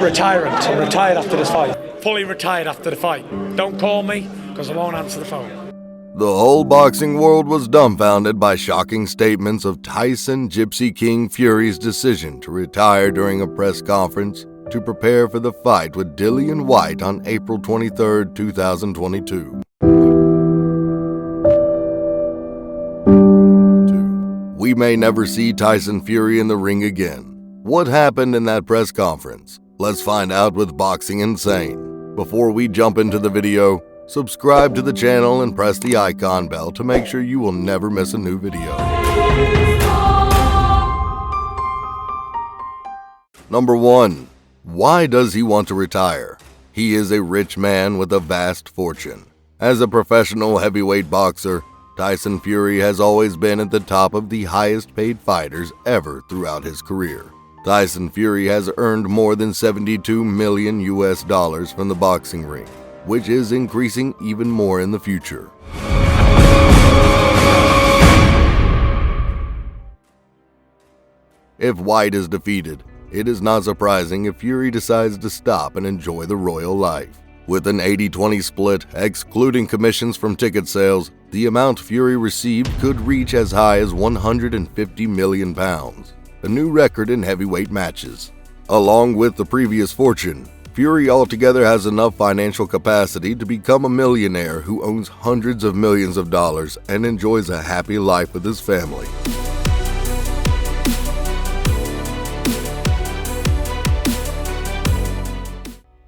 Retirement. I'm retired after this fight. Fully retired after the fight. Don't call me, because I won't answer the phone. The whole boxing world was dumbfounded by shocking statements of Tyson Gyspy King Fury's decision to retire during a press conference to prepare for the fight with Dillian Whyte on April 23, 2022. We may never see Tyson Fury in the ring again. What happened in that press conference? Let's find out with Boxing Insane. Before we jump into the video, subscribe to the channel and press the icon bell to make sure you will never miss a new video. Number 1. Why does he want to retire? He is a rich man with a vast fortune. As a professional heavyweight boxer, Tyson Fury has always been at the top of the highest paid fighters ever throughout his career. Tyson Fury has earned more than $72 million from the boxing ring, which is increasing even more in the future. If Whyte is defeated, it is not surprising if Fury decides to stop and enjoy the royal life. With an 80-20 split, excluding commissions from ticket sales, the amount Fury received could reach as high as £150 million, a new record in heavyweight matches. Along with the previous fortune, Fury altogether has enough financial capacity to become a millionaire who owns hundreds of millions of dollars and enjoys a happy life with his family.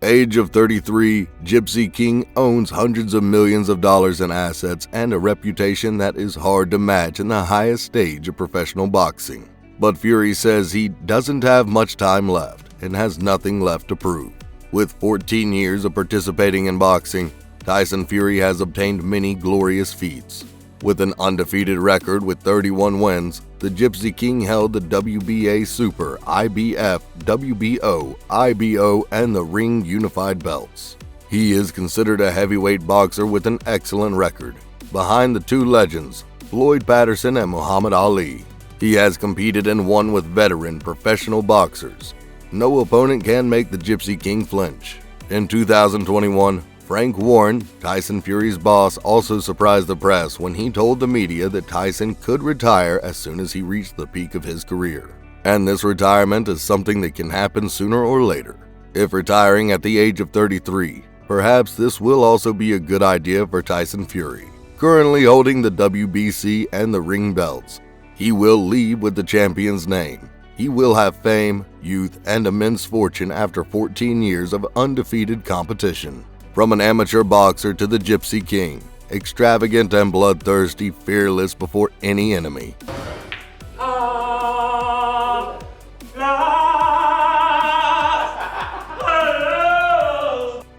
Age of 33, Gyspy King owns hundreds of millions of dollars in assets and a reputation that is hard to match in the highest stage of professional boxing. But Fury says he doesn't have much time left and has nothing left to prove. With 14 years of participating in boxing, Tyson Fury has obtained many glorious feats. With an undefeated record with 31 wins, the Gyspy King held the WBA Super, IBF, WBO, IBO, and the Ring Unified belts. He is considered a heavyweight boxer with an excellent record, behind the two legends, Floyd Patterson and Muhammad Ali. He has competed and won with veteran professional boxers. No opponent can make the Gyspy King flinch. In 2021, Frank Warren, Tyson Fury's boss, also surprised the press when he told the media that Tyson could retire as soon as he reached the peak of his career. And this retirement is something that can happen sooner or later. If retiring at the age of 33, perhaps this will also be a good idea for Tyson Fury, currently holding the WBC and the Ring belts. He will leave with the champion's name. He will have fame, youth, and immense fortune after 14 years of undefeated competition. From an amateur boxer to the Gyspy King, extravagant and bloodthirsty, fearless before any enemy.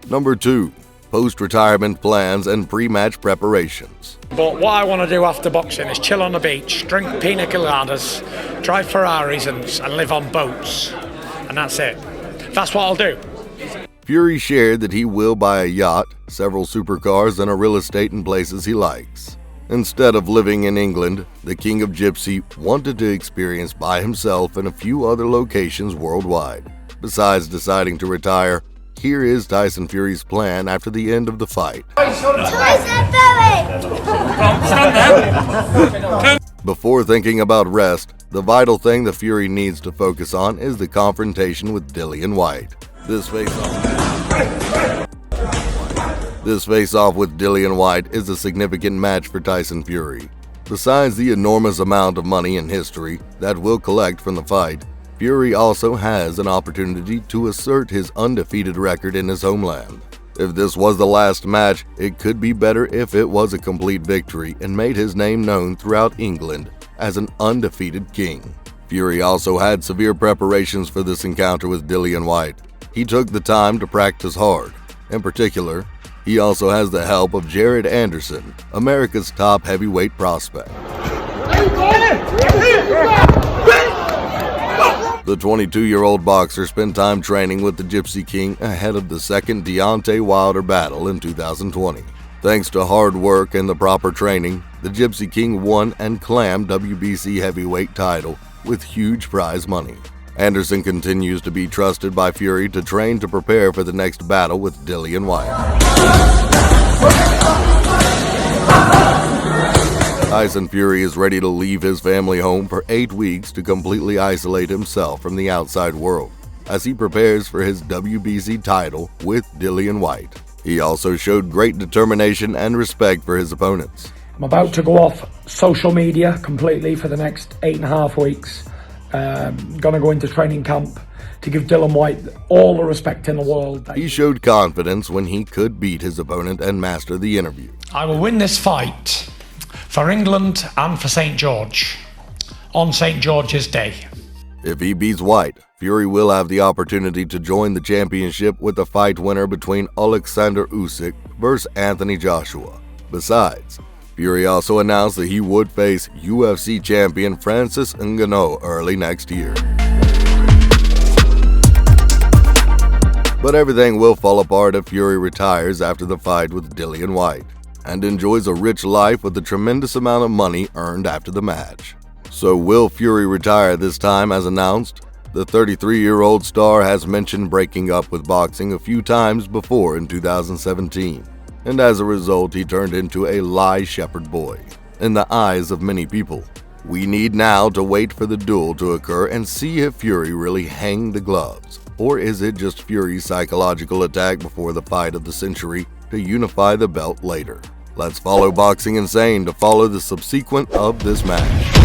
Number 2. Post-retirement plans and pre-match preparations. But what I want to do after boxing is chill on the beach, drink pina coladas, drive Ferraris and live on boats. And that's it. That's what I'll do. Fury shared that he will buy a yacht, several supercars, and a real estate in places he likes. Instead of living in England, the King of Gypsy wanted to experience by himself in a few other locations worldwide. Besides deciding to retire, here is Tyson Fury's plan after the end of the fight. Tyson Fury! Before thinking about rest, the vital thing the Fury needs to focus on is the confrontation with Dillian Whyte. This face-off with Dillian Whyte is a significant match for Tyson Fury. Besides the enormous amount of money in history that will collect from the fight, Fury also has an opportunity to assert his undefeated record in his homeland. If this was the last match, it could be better if it was a complete victory and made his name known throughout England as an undefeated king. Fury also had severe preparations for this encounter with Dillian Whyte. He took the time to practice hard. In particular, he also has the help of Jared Anderson, America's top heavyweight prospect. The 22-year-old boxer spent time training with the Gyspy King ahead of the second Deontay Wilder battle in 2020. Thanks to hard work and the proper training, the Gyspy King won and claimed WBC heavyweight title with huge prize money. Anderson continues to be trusted by Fury to train to prepare for the next battle with Dillian Whyte. Tyson Fury is ready to leave his family home for 8 weeks to completely isolate himself from the outside world as he prepares for his WBC title with Dillian Whyte. He also showed great determination and respect for his opponents. I'm about to go off social media completely for the next 8.5 weeks. Gonna go into training camp to give Dillian Whyte all the respect in the world. He showed confidence when he could beat his opponent and master the interview. I will win this fight for England and for St. George on St. George's Day. If he beats Whyte, Fury will have the opportunity to join the championship with the fight winner between Alexander Usyk versus Anthony Joshua. Besides, Fury also announced that he would face UFC champion Francis Ngannou early next year. But everything will fall apart if Fury retires after the fight with Dillian Whyte and enjoys a rich life with a tremendous amount of money earned after the match. So will Fury retire this time as announced? The 33-year-old star has mentioned breaking up with boxing a few times before in 2017, and as a result he turned into a lie shepherd boy in the eyes of many people. We need now to wait for the duel to occur and see if Fury really hanged the gloves, or is it just Fury's psychological attack before the fight of the century to unify the belt later. Let's follow Boxing Insane to follow the subsequent of this match.